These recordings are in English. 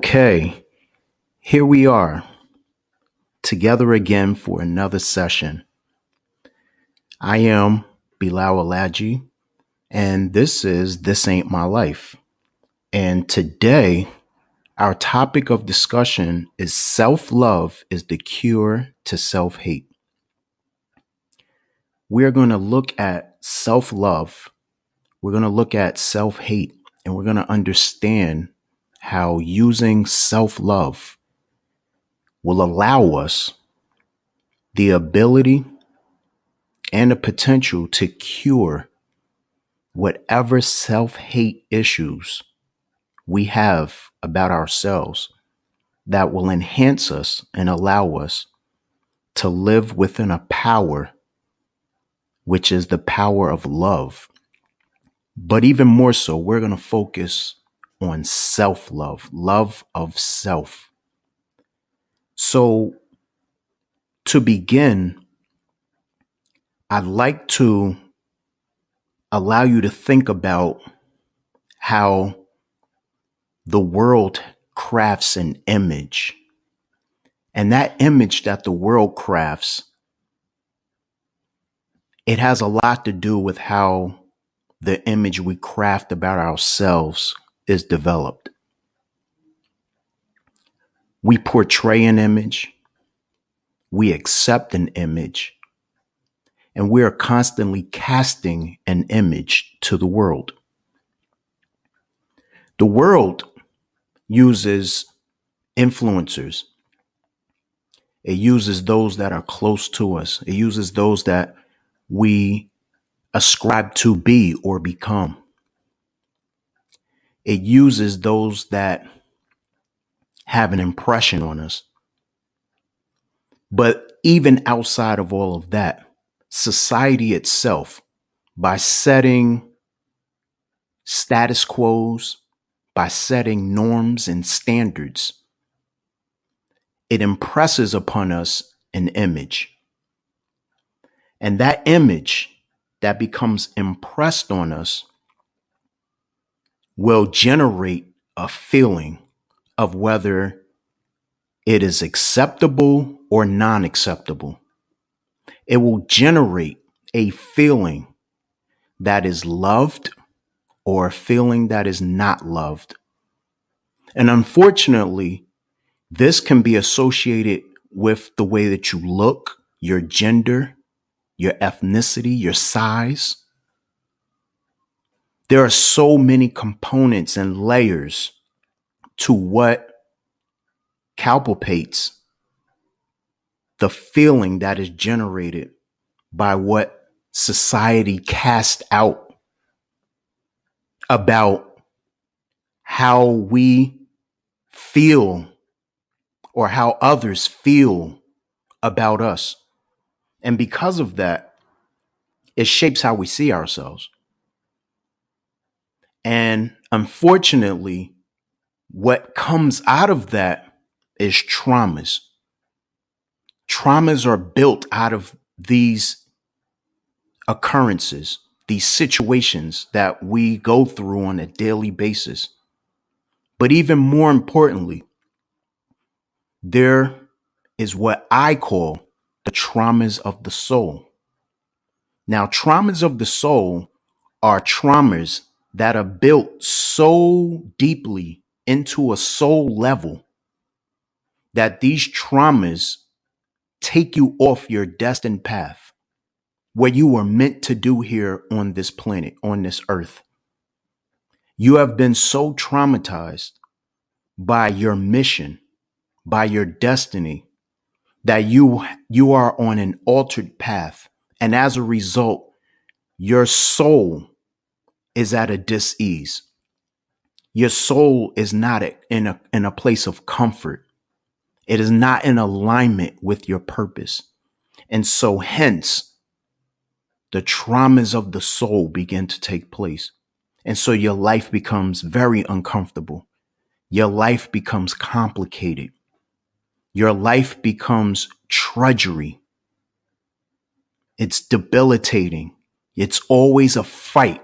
Okay, here we are together again for another session. I am Bilal Alaji, and This Ain't My Life. And today, our topic of discussion is self love is the cure to self hate. We're going to look at self love, we're going to look at self hate, and we're going to understand how using self love will allow us the ability and the potential to cure whatever self-hate issues we have about ourselves that will enhance us and allow us to live within a power, which is the power of love. But even more so, we're going to focus on self-love, love of self. So to begin, I'd like to allow you to think about how the world crafts an image. And that image that the world crafts, it has a lot to do with how the image we craft about ourselves is developed. We portray an image, we accept an image, and we are constantly casting an image to the world. The world uses influencers. It uses those that are close to us. It uses those that we ascribe to be or become. It uses those that have an impression on us. But even outside of all of that, society itself, by setting status quos, by setting norms and standards, it impresses upon us an image. And that image that becomes impressed on us will generate a feeling of whether it is acceptable or non-acceptable. It will generate a feeling that is loved or a feeling that is not loved. And unfortunately, this can be associated with the way that you look, your gender, your ethnicity, your size. There are so many components and layers to what palpates the feeling that is generated by what society casts out about how we feel or how others feel about us. And because of that, it shapes how we see ourselves. And unfortunately, what comes out of that is traumas. Traumas are built out of these occurrences, these situations that we go through on a daily basis. But even more importantly, there is what I call the traumas of the soul. Now, traumas of the soul are traumas that are built so deeply into a soul level that these traumas take you off your destined path, what you were meant to do here on this planet, on this earth. You have been so traumatized by your mission, by your destiny, that you are on an altered path. And as a result, your soul is at a dis-ease. Your soul is not in a place of comfort. It is not in alignment with your purpose. And so hence, the traumas of the soul begin to take place. And so your life becomes very uncomfortable. Your life becomes complicated. Your life becomes drudgery. It's debilitating. It's always a fight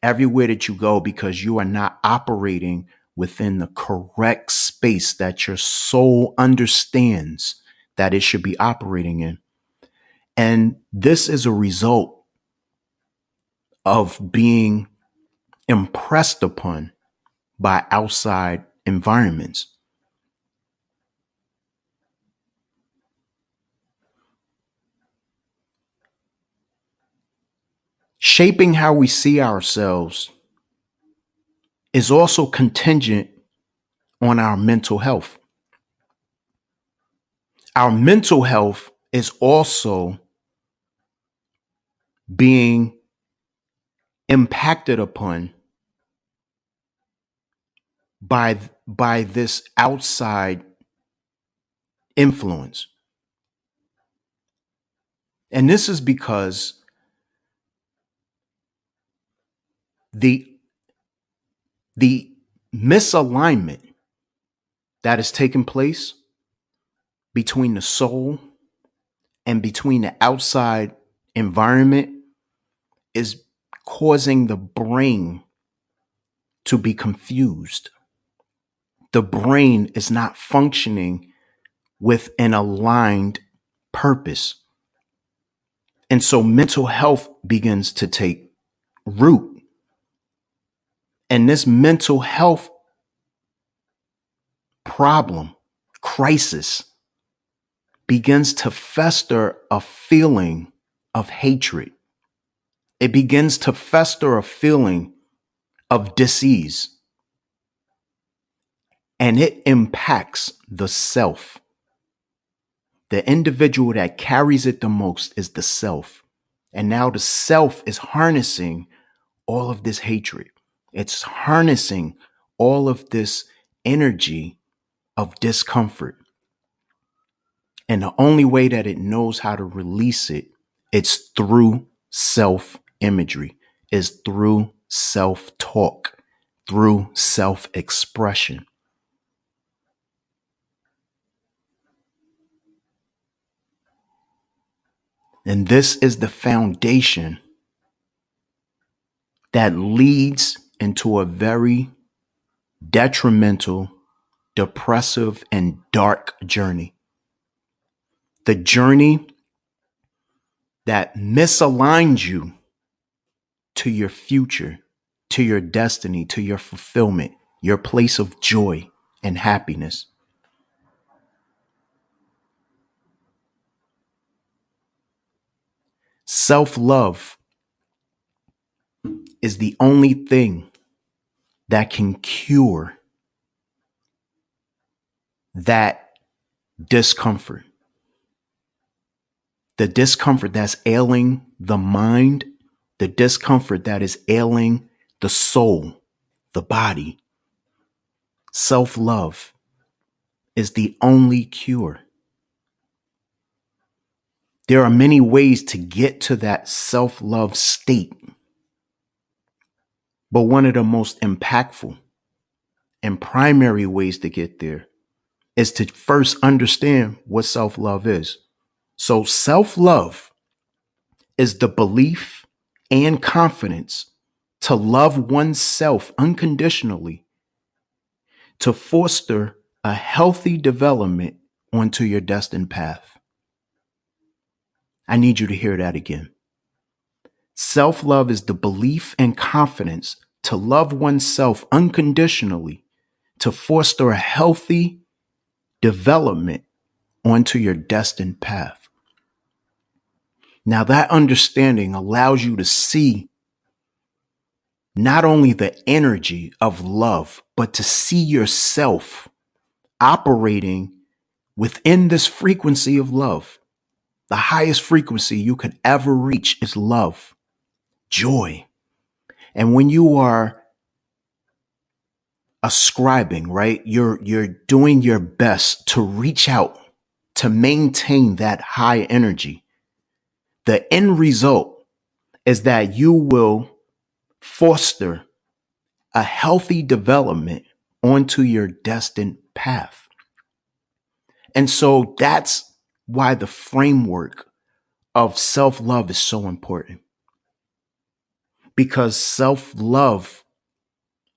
everywhere that you go because you are not operating within the correct space that your soul understands that it should be operating in. And this is a result of being impressed upon by outside environments. Shaping how we see ourselves is also contingent on our mental health. Our mental health is also being impacted upon by this outside influence. And this is because the the misalignment that is taking place between the soul and between the outside environment is causing the brain to be confused. The brain is not functioning with an aligned purpose. And so mental health begins to take root. And this mental health problem, crisis, begins to fester a feeling of hatred. It begins to fester a feeling of dis-ease. And it impacts the self. The individual that carries it the most is the self. And now the self is harnessing all of this hatred. It's harnessing all of this energy of discomfort. And the only way that it knows how to release it, it's through self-imagery, is through self-talk, through self-expression. And this is the foundation that leads into a very detrimental, depressive, and dark journey. The journey that misaligns you to your future, to your destiny, to your fulfillment, your place of joy and happiness. Self-love is the only thing that can cure that discomfort. The discomfort that's ailing the mind, the discomfort that is ailing the soul, the body. Self-love is the only cure. There are many ways to get to that self-love state. But one of the most impactful and primary ways to get there is to first understand what self-love is. So self-love is the belief and confidence to love oneself unconditionally, to foster a healthy development onto your destined path. I need you to hear that again. Self-love is the belief and confidence to love oneself unconditionally, to foster a healthy development onto your destined path. Now, that understanding allows you to see not only the energy of love, but to see yourself operating within this frequency of love. The highest frequency you could ever reach is love, joy. And when you are ascribing, right, you're doing your best to reach out, to maintain that high energy. The end result is that you will foster a healthy development onto your destined path. And so that's why the framework of self-love is so important. Because self-love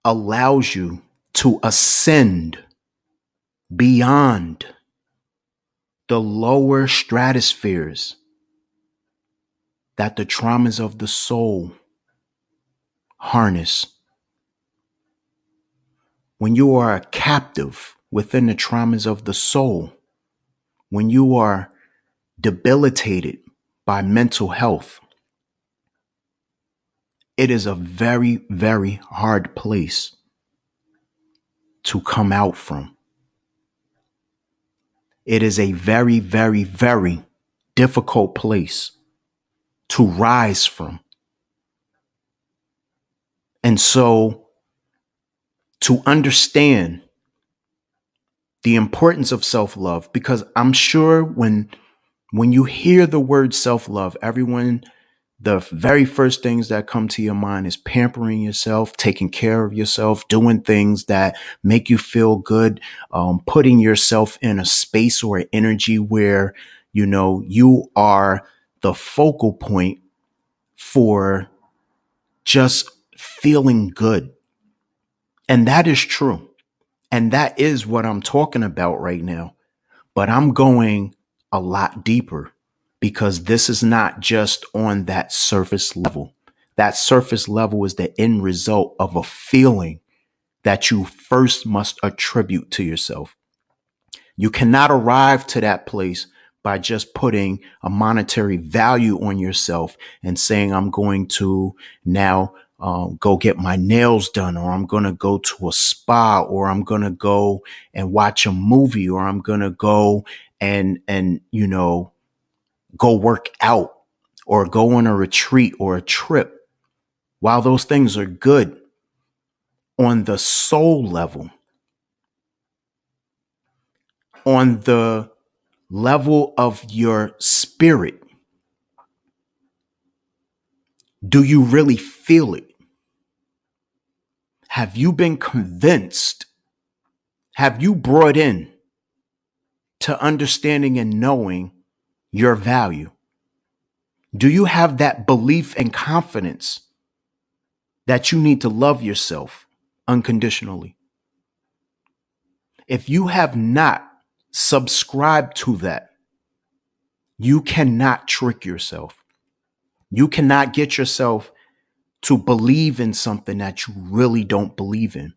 allows you to ascend beyond the lower stratospheres that the traumas of the soul harness. When you are a captive within the traumas of the soul, when you are debilitated by mental health, it is a very, very hard place to come out from. It is a very, very, very difficult place to rise from. And so, to understand the importance of self-love, because I'm sure when you hear the word self-love, everyone, the very first things that come to your mind is pampering yourself, taking care of yourself, doing things that make you feel good, putting yourself in a space or an energy where, you are the focal point for just feeling good. And that is true. And that is what I'm talking about right now. But I'm going a lot deeper because this is not just on that surface level. That surface level is the end result of a feeling that you first must attribute to yourself. You cannot arrive to that place by just putting a monetary value on yourself and saying, I'm going to now go get my nails done, or I'm going to go to a spa, or I'm going to go and watch a movie, or I'm going to go and go work out or go on a retreat or a trip. While those things are good on the soul level, on the level of your spirit, do you really feel it? Have you been convinced? Have you brought in to understanding and knowing your value? Do you have that belief and confidence that you need to love yourself unconditionally? If you have not subscribed to that, you cannot trick yourself. You cannot get yourself to believe in something that you really don't believe in.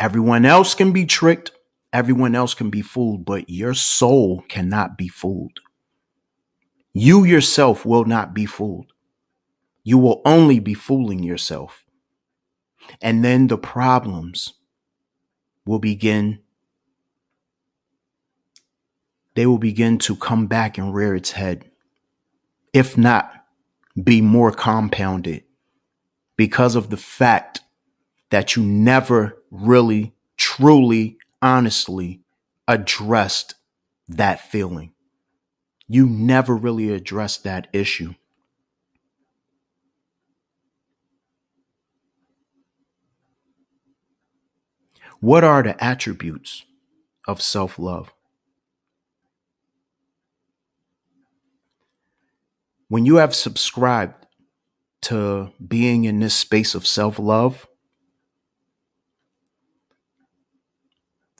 Everyone else can be tricked. Everyone else can be fooled, but your soul cannot be fooled. You yourself will not be fooled. You will only be fooling yourself. And then the problems will begin. They will begin to come back and rear its head. If not, be more compounded because of the fact that you never really, truly, honestly addressed that feeling. You never really addressed that issue. What are the attributes of self-love? When you have subscribed to being in this space of self-love,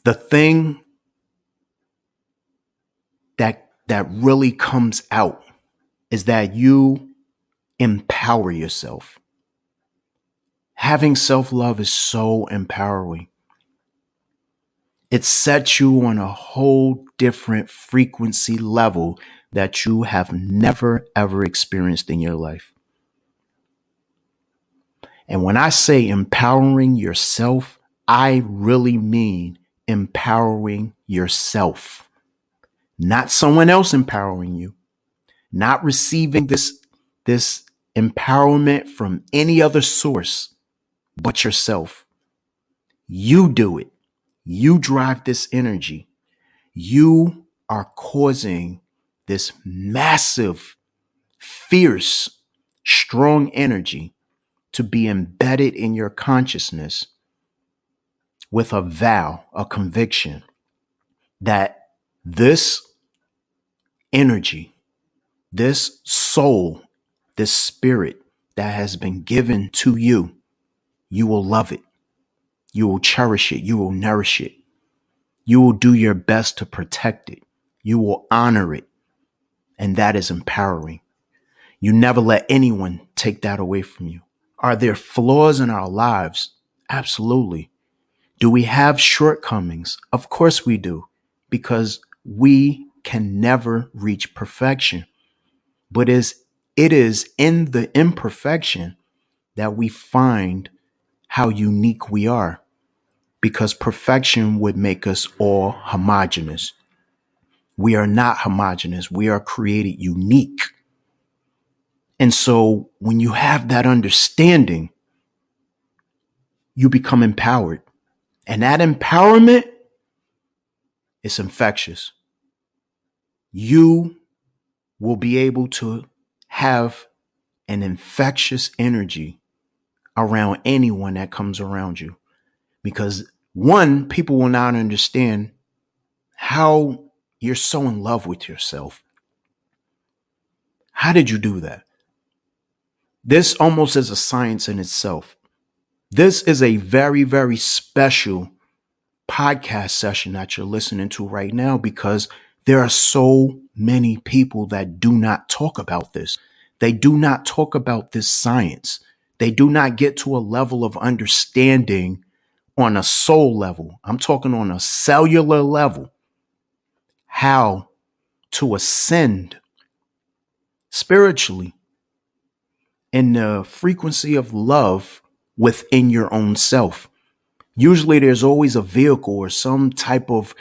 the thing that really comes out is that you empower yourself. Having self-love is so empowering. It sets you on a whole different frequency level that you have never, ever experienced in your life. And when I say empowering yourself, I really mean empowering yourself, not someone else empowering you, not receiving this empowerment from any other source but yourself. You do it. You drive this energy. You are causing this massive, fierce, strong energy to be embedded in your consciousness with a vow, a conviction that this energy, this soul, this spirit that has been given to you, you will love it. You will cherish it. You will nourish it. You will do your best to protect it. You will honor it. And that is empowering. You never let anyone take that away from you. Are there flaws in our lives? Absolutely. Do we have shortcomings? Of course we do, because we can never reach perfection. But it is in the imperfection that we find how unique we are, because perfection would make us all homogenous. We are not homogenous. We are created unique. And so when you have that understanding, you become empowered. And that empowerment is infectious. You will be able to have an infectious energy around anyone that comes around you. Because one, people will not understand how you're so in love with yourself. How did you do that? This almost is a science in itself. This is a very, very special podcast session that you're listening to right now, because there are so many people that do not talk about this. They do not talk about this science. They do not get to a level of understanding on a soul level. I'm talking on a cellular level, how to ascend spiritually in the frequency of love within your own self. Usually there's always a vehicle or some type of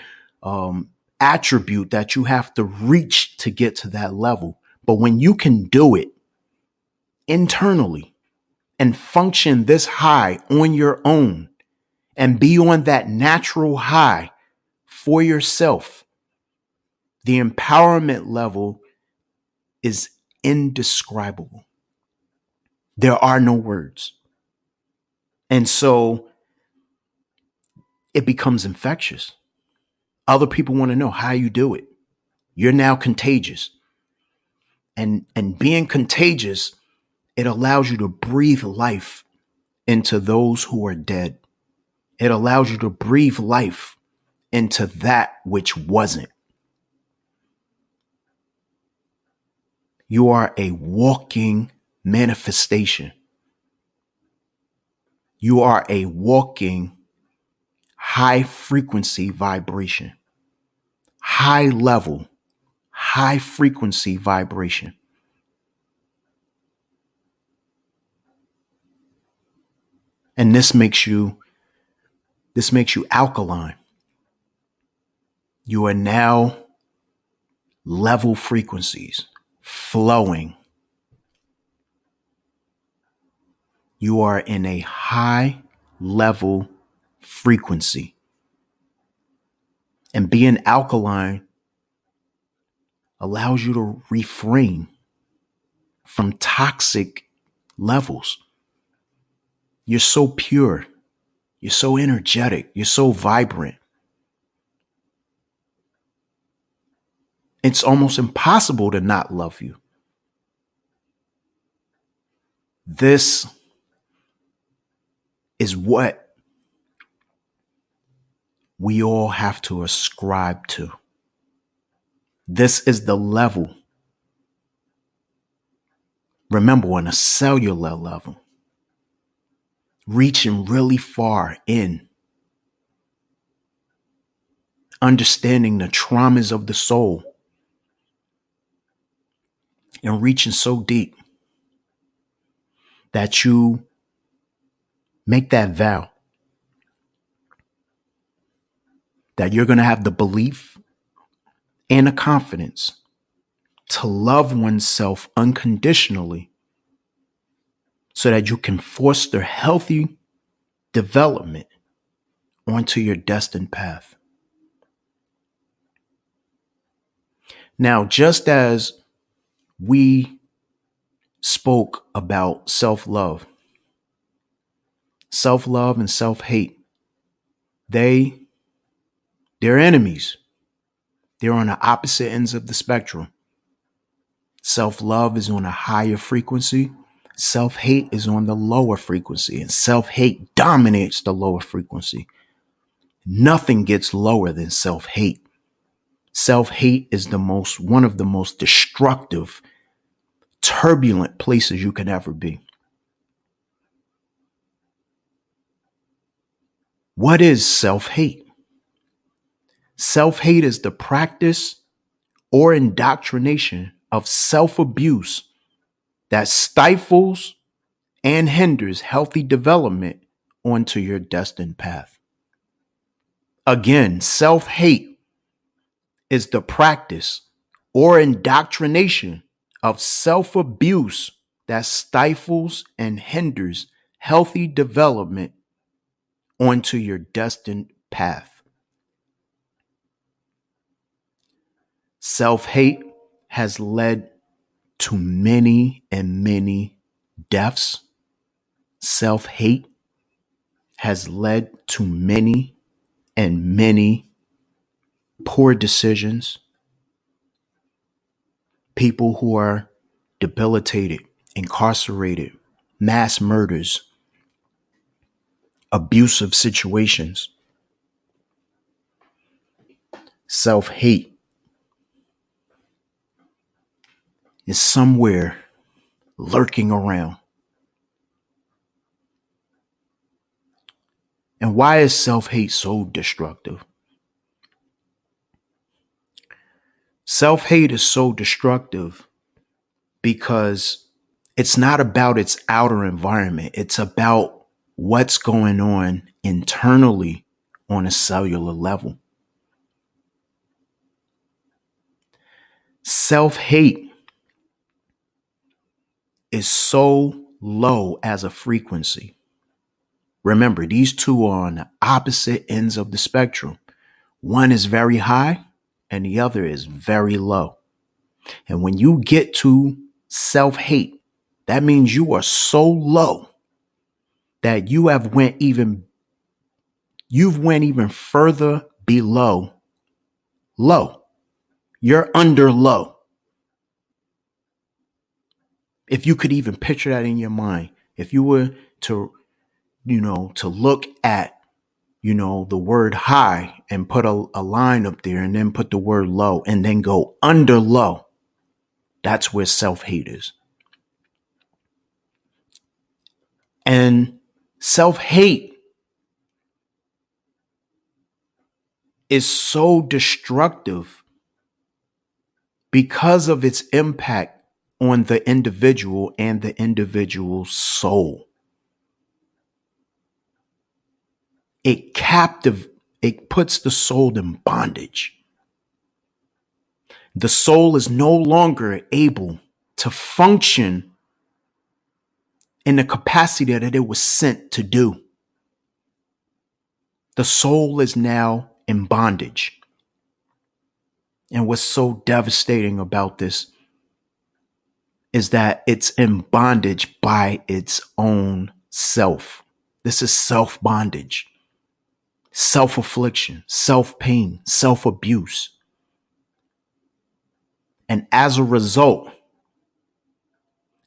attribute that you have to reach to get to that level. But when you can do it internally and function this high on your own and be on that natural high for yourself, the empowerment level is indescribable. There are no words. And so it becomes infectious. Other people want to know how you do it. You're now contagious. And being contagious, it allows you to breathe life into those who are dead. It allows you to breathe life into that which wasn't. You are a walking manifestation. You are a walking high frequency vibration, high level, high frequency vibration. And this makes you alkaline. You are now level frequencies flowing. You are in a high level frequency. And being alkaline allows you to refrain from toxic levels. You're so pure. You're so energetic. You're so vibrant. It's almost impossible to not love you. This is what we all have to ascribe to. This is the level. Remember, on a cellular level, reaching really far in, understanding the traumas of the soul, and reaching so deep that you make that vow that you're going to have the belief and the confidence to love oneself unconditionally so that you can foster healthy development onto your destined path. Now, just as we spoke about self-love and self-hate, they're enemies. They're on the opposite ends of the spectrum. Self-love is on a higher frequency. Self-hate is on the lower frequency, and self-hate dominates the lower frequency. Nothing gets lower than self-hate. Self-hate is one of the most destructive, turbulent places you can ever be. What is self-hate? Self-hate is the practice or indoctrination of self-abuse that stifles and hinders healthy development onto your destined path. Again, self-hate is the practice or indoctrination of self-abuse that stifles and hinders healthy development onto your destined path. Self-hate has led to many and many deaths. Self-hate has led to many and many poor decisions. People who are debilitated, incarcerated, mass murders, abusive situations. Self-hate is somewhere lurking around. And why is self-hate so destructive? Self-hate is so destructive because it's not about its outer environment. It's about what's going on internally on a cellular level. Self-hate is so low as a frequency. Remember, these two are on the opposite ends of the spectrum. One is very high and the other is very low. And when you get to self-hate, that means you are so low that you've went even further below low. You're under low. If you could even picture that in your mind, if you were to, to look at, the word high and put a line up there and then put the word low and then go under low, that's where self-hate is. And self-hate is so destructive because of its impact on the individual and the individual's soul. It puts the soul in bondage. The soul is no longer able to function in the capacity that it was sent to do. The soul is now in bondage. And what's so devastating about this is that it's in bondage by its own self. This is self-bondage, self-affliction, self-pain, self-abuse. And as a result,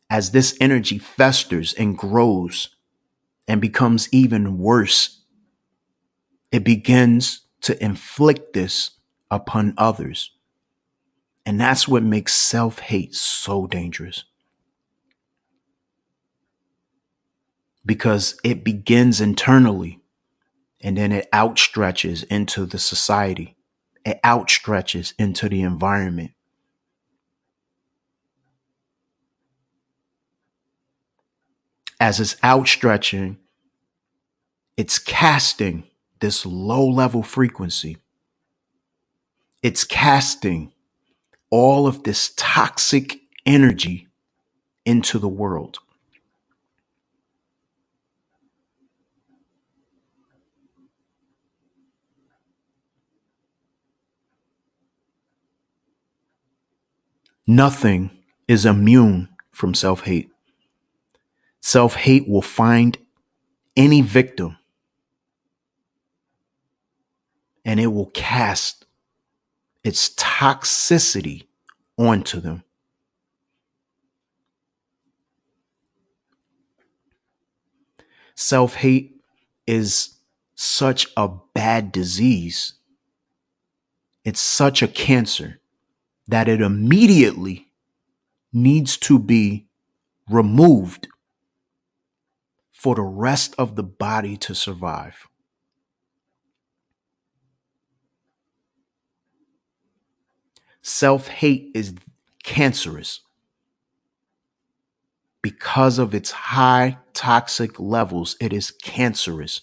as this energy festers and grows and becomes even worse, it begins to inflict this upon others. And that's what makes self-hate so dangerous. Because it begins internally and then it outstretches into the society. It outstretches into the environment. As it's outstretching, it's casting this low level frequency. It's casting all of this toxic energy into the world. Nothing is immune from self-hate. Self-hate will find any victim and it will cast its toxicity onto them. Self-hate is such a bad disease. It's such a cancer that it immediately needs to be removed for the rest of the body to survive. Self-hate is cancerous because of its high toxic levels. It is cancerous.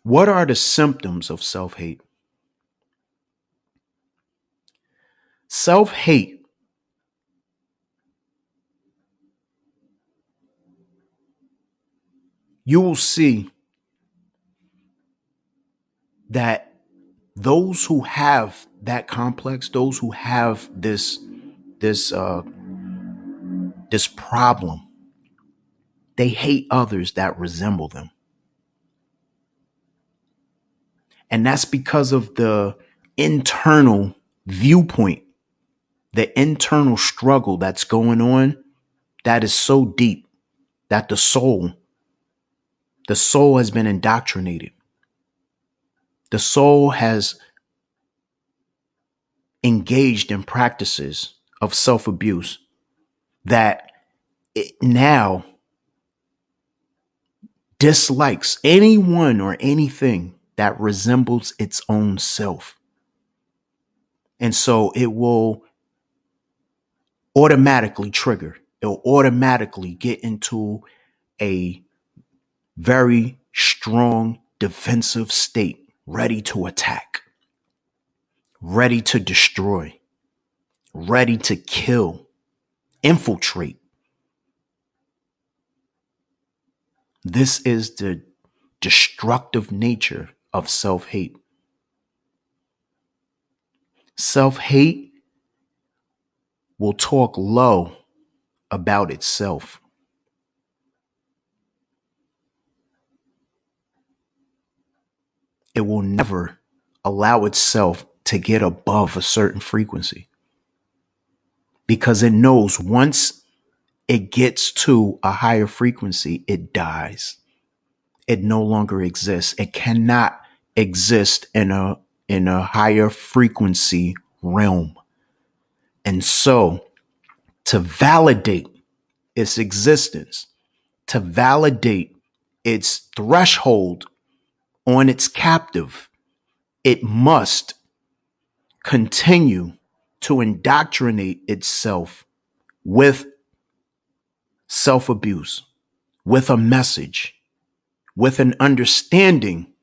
What are the symptoms of self-hate? Self-hate you will see that those who have that complex, those who have this this problem, they hate others that resemble them. And that's because of the internal viewpoint, the internal struggle that's going on that is so deep that the soul has been indoctrinated. The soul has engaged in practices of self-abuse that it now dislikes anyone or anything that resembles its own self. And so it will automatically trigger. It'll automatically get into a very strong defensive state, ready to attack, ready to destroy, ready to kill, infiltrate. This is the destructive nature of self-hate. Self-hate will talk low about itself. It will never allow itself to get above a certain frequency because it knows once it gets to a higher frequency, it dies. It no longer exists. It cannot exist in a higher frequency realm. And so to validate its existence, to validate its threshold on its captive, it must continue to indoctrinate itself with self-abuse, with a message, with an understanding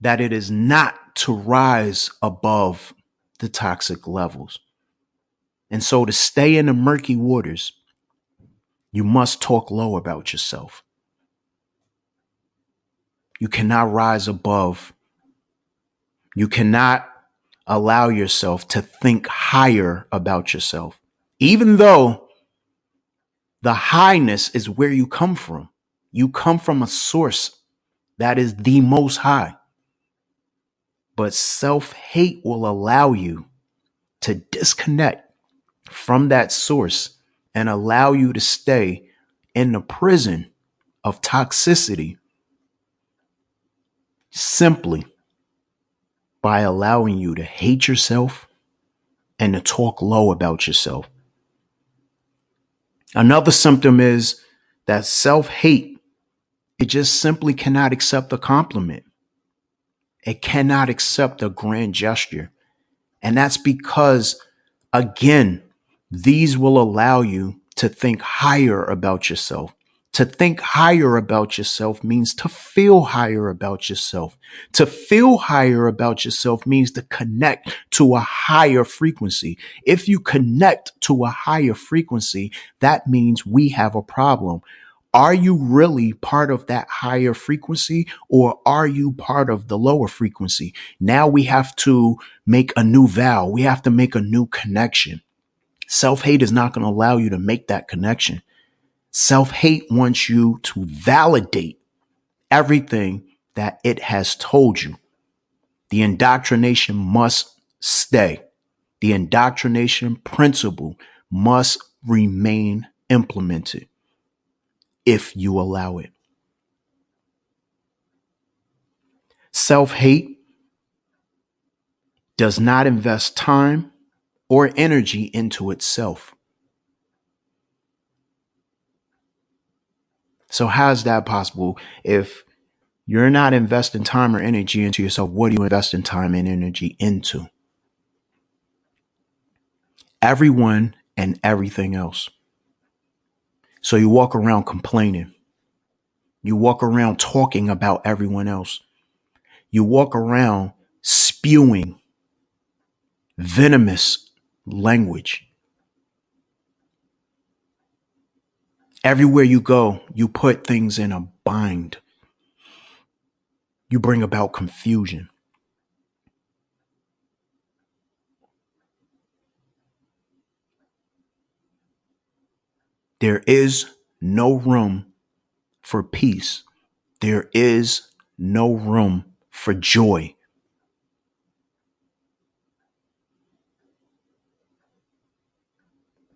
that it is not to rise above the toxic levels. And so to stay in the murky waters, you must talk low about yourself. You cannot rise above. You cannot allow yourself to think higher about yourself, even though the highness is where you come from. You come from a source that is the most high. But self-hate will allow you to disconnect from that source and allow you to stay in the prison of toxicity simply by allowing you to hate yourself and to talk low about yourself. Another symptom is that self-hate, it just simply cannot accept a compliment. It cannot accept a grand gesture. And that's because, again, these will allow you to think higher about yourself. To think higher about yourself means to feel higher about yourself. To feel higher about yourself means to connect to a higher frequency. If you connect to a higher frequency, that means we have a problem. Are you really part of that higher frequency, or are you part of the lower frequency? Now we have to make a new vow. We have to make a new connection. Self-hate is not going to allow you to make that connection. Self-hate wants you to validate everything that it has told you. The indoctrination must stay. The indoctrination principle must remain implemented if you allow it. Self-hate does not invest time or energy into itself. So how is that possible? If you're not investing time or energy into yourself, what are you investing time and energy into? Everyone and everything else. So you walk around complaining. You walk around talking about everyone else. You walk around spewing venomous language. Everywhere you go, you put things in a bind. You bring about confusion. There is no room for peace. There is no room for joy.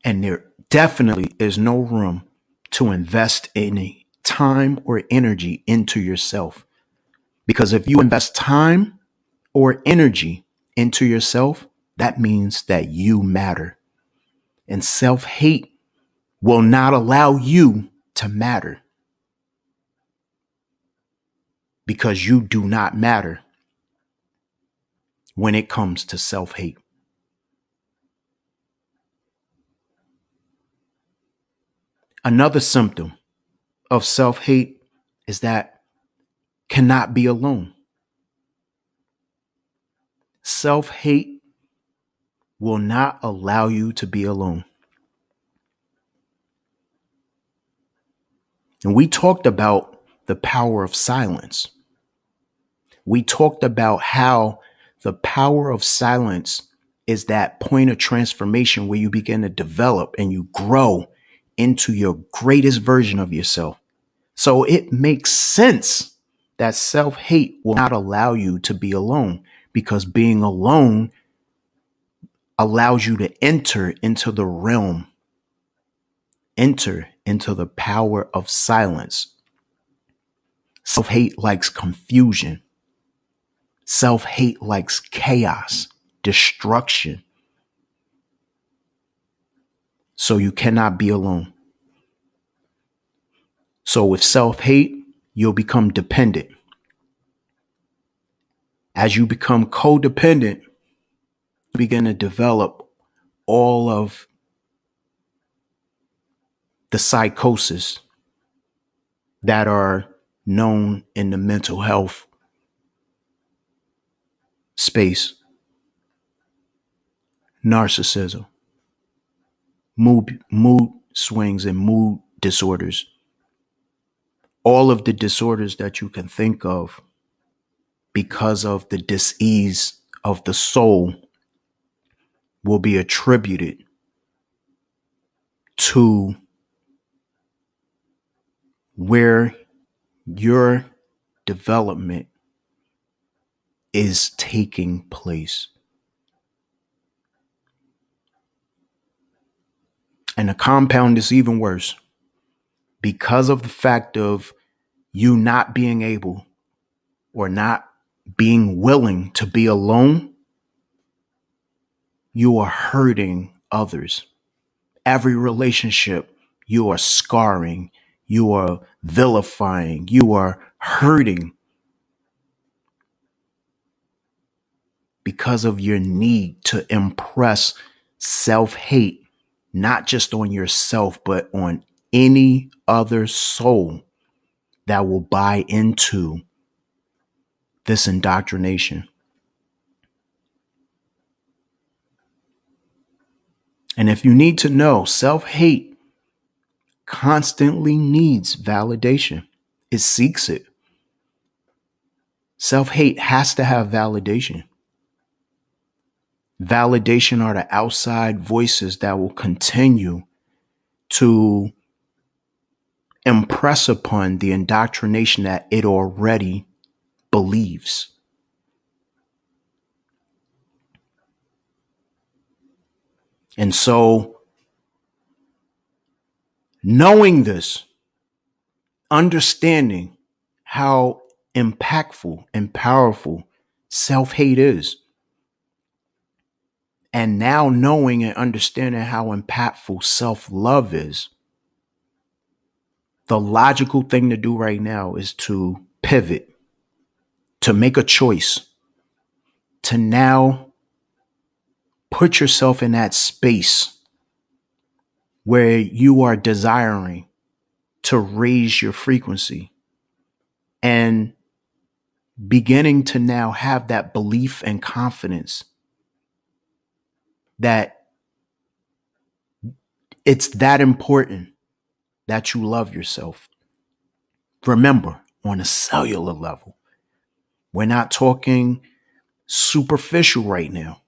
And there definitely is no room to invest any time or energy into yourself. Because if you invest time or energy into yourself, that means that you matter. And self hate will not allow you to matter because you do not matter when it comes to self hate. Another symptom of self hate is that cannot be alone. Self hate will not allow you to be alone. And we talked about the power of silence. We talked about how the power of silence is that point of transformation where you begin to develop and you grow into your greatest version of yourself. So it makes sense that self-hate will not allow you to be alone, because being alone allows you to enter into the realm, enter into the power of silence. Self-hate likes confusion. Self-hate likes chaos, destruction. So you cannot be alone. So with self-hate, you'll become dependent. As you become codependent, you begin to develop all of the psychosis that are known in the mental health space. Narcissism, mood swings and mood disorders. All of the disorders that you can think of because of the dis-ease of the soul will be attributed to where your development is taking place. And the compound is even worse because of the fact of you not being able or not being willing to be alone. You are hurting others. Every relationship you are scarring, you are vilifying, you are hurting because of your need to impress self-hate, not just on yourself, but on any other soul that will buy into this indoctrination. And if you need to know, self-hate constantly needs validation. It seeks it. Self-hate has to have validation. Validation are the outside voices that will continue to impress upon the indoctrination that it already believes. And so Knowing this, understanding how impactful and powerful self-hate is, and now knowing and understanding how impactful self-love is, the logical thing to do right now is to pivot, to make a choice, to now put yourself in that space where you are desiring to raise your frequency and beginning to now have that belief and confidence that it's that important that you love yourself. Remember, on a cellular level, we're not talking superficial right now.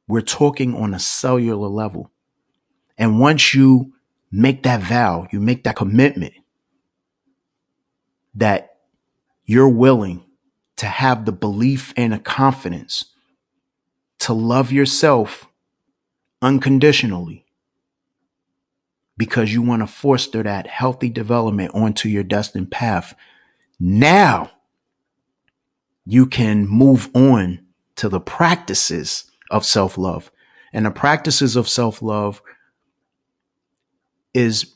We're talking on a cellular level. And once you make that vow, you make that commitment that you're willing to have the belief and the confidence to love yourself unconditionally because you want to foster that healthy development onto your destined path. Now you can move on to the practices of self-love. And the practices of self-love is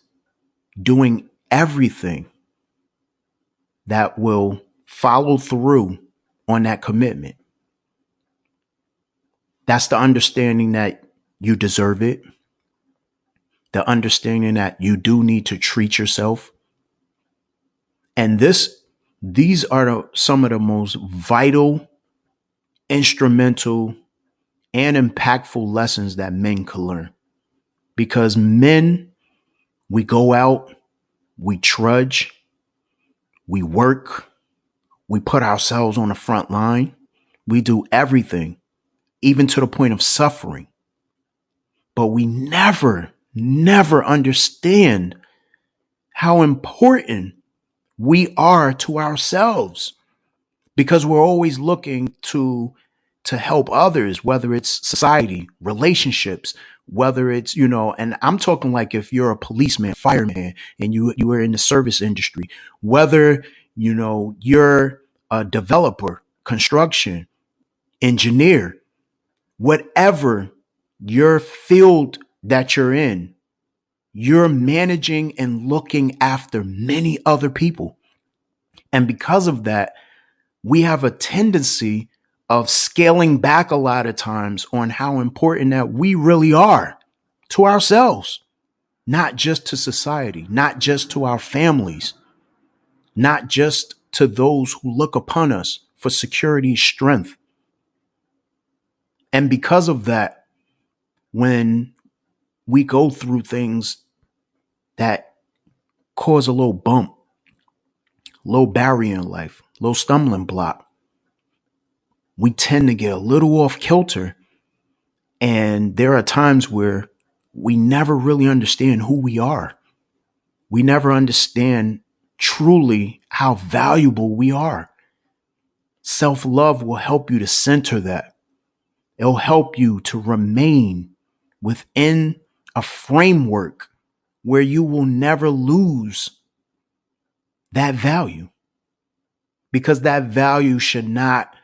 doing everything that will follow through on that commitment. That's the understanding that you deserve it. The understanding that you do need to treat yourself. And these are some of the most vital, instrumental, and impactful lessons that men can learn. Because men, we go out, we trudge, we work, we put ourselves on the front line, we do everything, even to the point of suffering. But we never understand how important we are to ourselves, because we're always looking to help others, whether it's society, relationships, whether it's, and I'm talking like if you're a policeman, fireman, and you are in the service industry, whether, you're a developer, construction, engineer, whatever your field that you're in, you're managing and looking after many other people. And because of that, we have a tendency of scaling back a lot of times on how important that we really are to ourselves, not just to society, not just to our families, not just to those who look upon us for security, strength. And because of that, when we go through things that cause a little bump, low barrier in life, low stumbling block, we tend to get a little off kilter. And there are times where we never really understand who we are. We never understand truly how valuable we are. Self-love will help you to center that. It'll help you to remain within a framework where you will never lose that value, because that value should not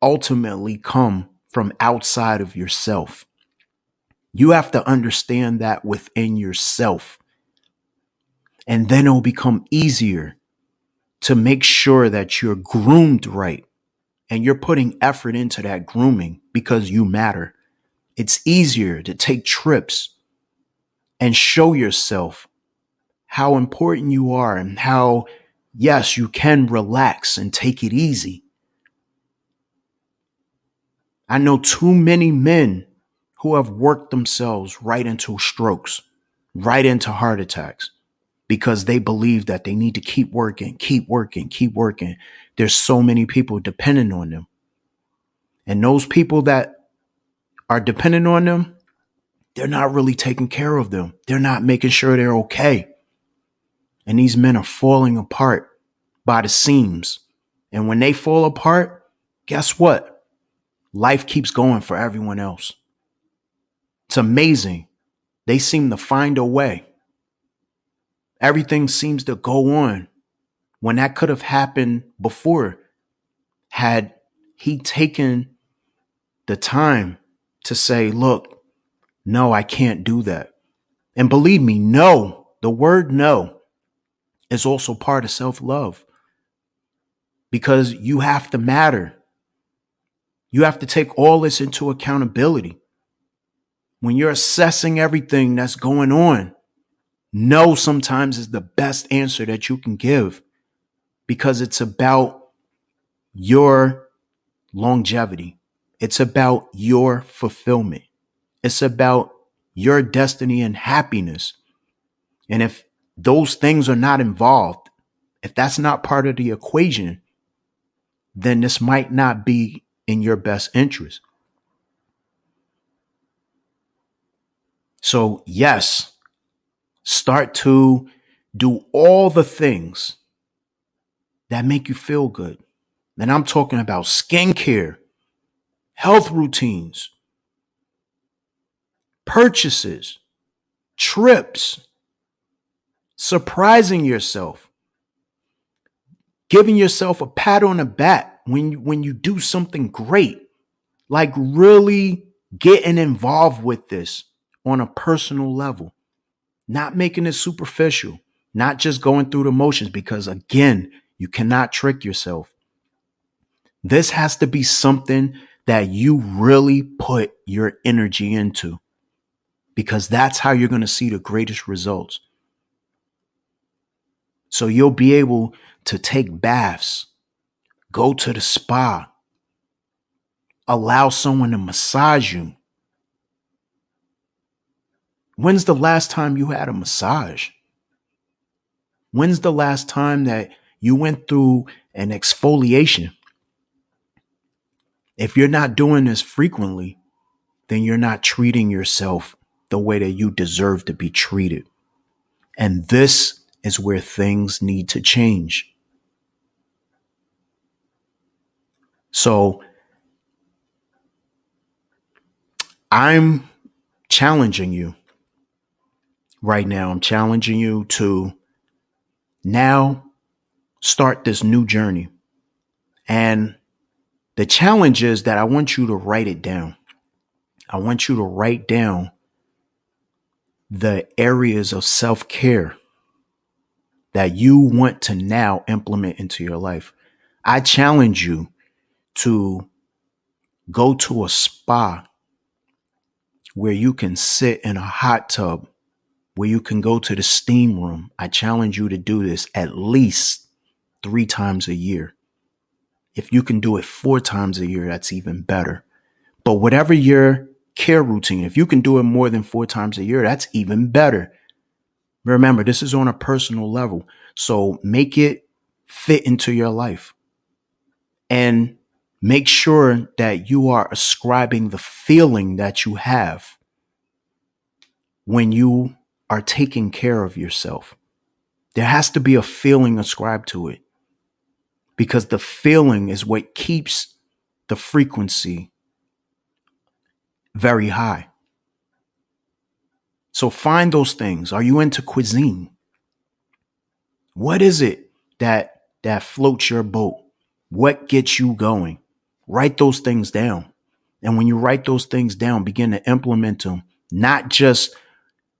ultimately come from outside of yourself. You have to understand that within yourself. And then it'll become easier to make sure that you're groomed right and you're putting effort into that grooming because you matter. It's easier to take trips and show yourself how important you are and how, yes, you can relax and take it easy. I know too many men who have worked themselves right into strokes, right into heart attacks, because they believe that they need to keep working, keep working, keep working. There's so many people dependent on them. And those people that are dependent on them, they're not really taking care of them. They're not making sure they're okay. And these men are falling apart by the seams. And when they fall apart, guess what? Life keeps going for everyone else. It's amazing. They seem to find a way. Everything seems to go on when that could have happened before had he taken the time to say, look, no, I can't do that. And believe me, no, the word no is also part of self-love because you have to matter. You have to take all this into accountability. When you're assessing everything that's going on, no sometimes is the best answer that you can give because it's about your longevity. It's about your fulfillment. It's about your destiny and happiness. And if those things are not involved, if that's not part of the equation, then this might not be in your best interest. So, yes, start to do all the things that make you feel good. And I'm talking about skincare, health routines, purchases, trips, surprising yourself, giving yourself a pat on the back when you do something great, like really getting involved with this on a personal level, not making it superficial, not just going through the motions, because again, you cannot trick yourself. This has to be something that you really put your energy into because that's how you're going to see the greatest results. So you'll be able to take baths, go to the spa, allow someone to massage you. When's the last time you had a massage? When's the last time that you went through an exfoliation? If you're not doing this frequently, then you're not treating yourself the way that you deserve to be treated. And this is where things need to change. So I'm challenging you right now. I'm challenging you to now start this new journey. And the challenge is that I want you to write it down. I want you to write down the areas of self-care that you want to now implement into your life. I challenge you to go to a spa where you can sit in a hot tub, where you can go to the steam room. I challenge you to do this at least 3 times a year. If you can do it 4 times a year, that's even better. But whatever your care routine, if you can do it more than 4 times a year, that's even better. Remember, this is on a personal level. So make it fit into your life and make sure that you are ascribing the feeling that you have when you are taking care of yourself. There has to be a feeling ascribed to it because the feeling is what keeps the frequency very high. So find those things. Are you into cuisine? What is it that floats your boat? What gets you going? Write those things down. And when you write those things down, begin to implement them, not just,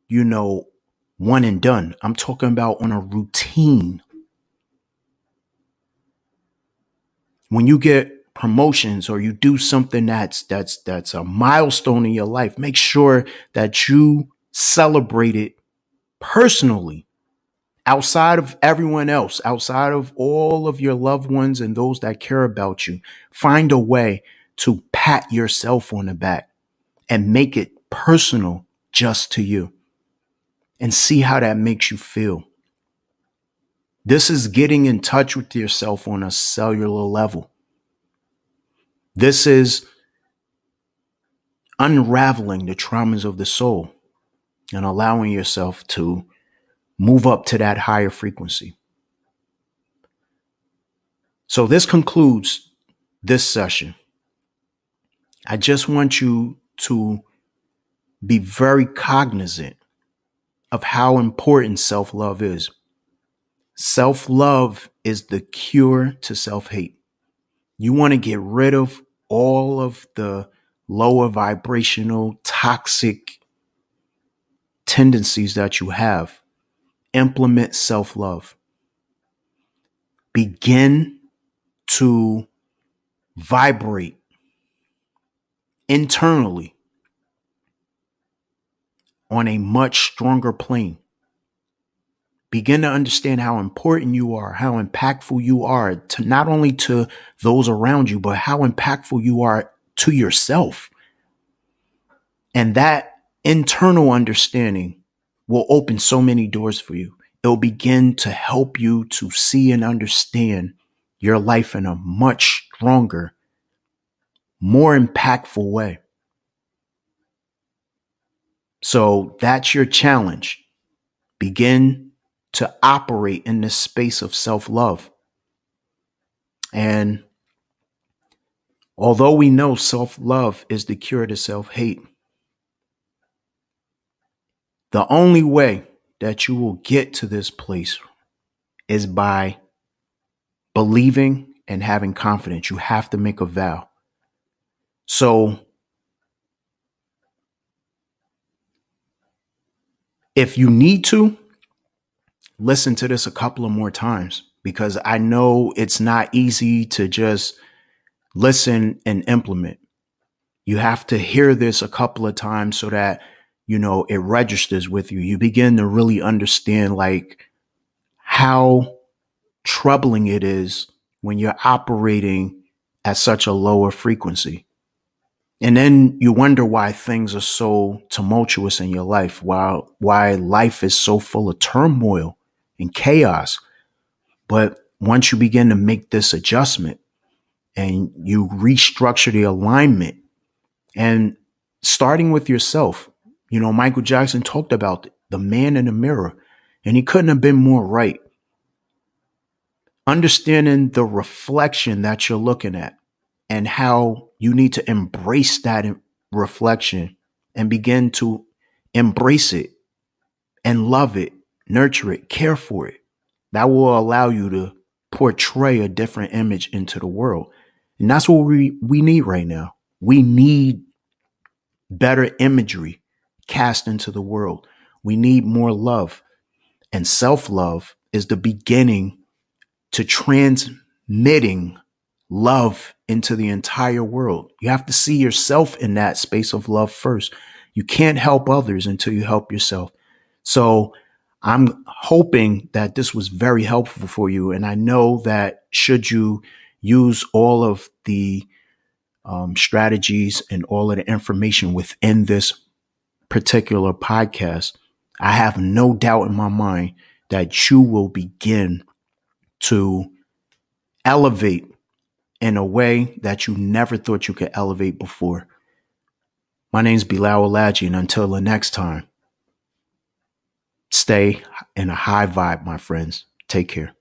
one and done. I'm talking about on a routine. When you get promotions or you do something that's a milestone in your life, make sure that you celebrate it personally, outside of everyone else, outside of all of your loved ones and those that care about you. Find a way to pat yourself on the back and make it personal just to you and see how that makes you feel. This is getting in touch with yourself on a cellular level. This is unraveling the traumas of the soul and allowing yourself to move up to that higher frequency. So this concludes this session. I just want you to be very cognizant of how important self-love is. Self-love is the cure to self-hate. You want to get rid of all of the lower vibrational, toxic tendencies that you have. Implement self-love. Begin to vibrate internally on a much stronger plane. Begin to understand how important you are, how impactful you are to not only to those around you, but how impactful you are to yourself. And that internal understanding will open so many doors for you. It'll begin to help you to see and understand your life in a much stronger, more impactful way. So that's your challenge. Begin to operate in this space of self-love. And although we know self-love is the cure to self-hate, the only way that you will get to this place is by believing and having confidence. You have to make a vow. So if you need to, listen to this a couple of more times, because I know it's not easy to just listen and implement. You have to hear this a couple of times so that, it registers with you. You begin to really understand like how troubling it is when you're operating at such a lower frequency. And then you wonder why things are so tumultuous in your life, why life is so full of turmoil and chaos. But once you begin to make this adjustment and you restructure the alignment, and starting with yourself, Michael Jackson talked about the man in the mirror, and he couldn't have been more right. Understanding the reflection that you're looking at and how you need to embrace that reflection and begin to embrace it and love it, nurture it, care for it. That will allow you to portray a different image into the world. And that's what we need right now. We need better imagery cast into the world. We need more love. And self-love is the beginning to transmitting love into the entire world. You have to see yourself in that space of love first. You can't help others until you help yourself. So I'm hoping that this was very helpful for you. And I know that should you use all of the strategies and all of the information within this particular podcast, I have no doubt in my mind that you will begin to elevate in a way that you never thought you could elevate before. My name is Bilal Alaji, and until the next time, stay in a high vibe, my friends. Take care.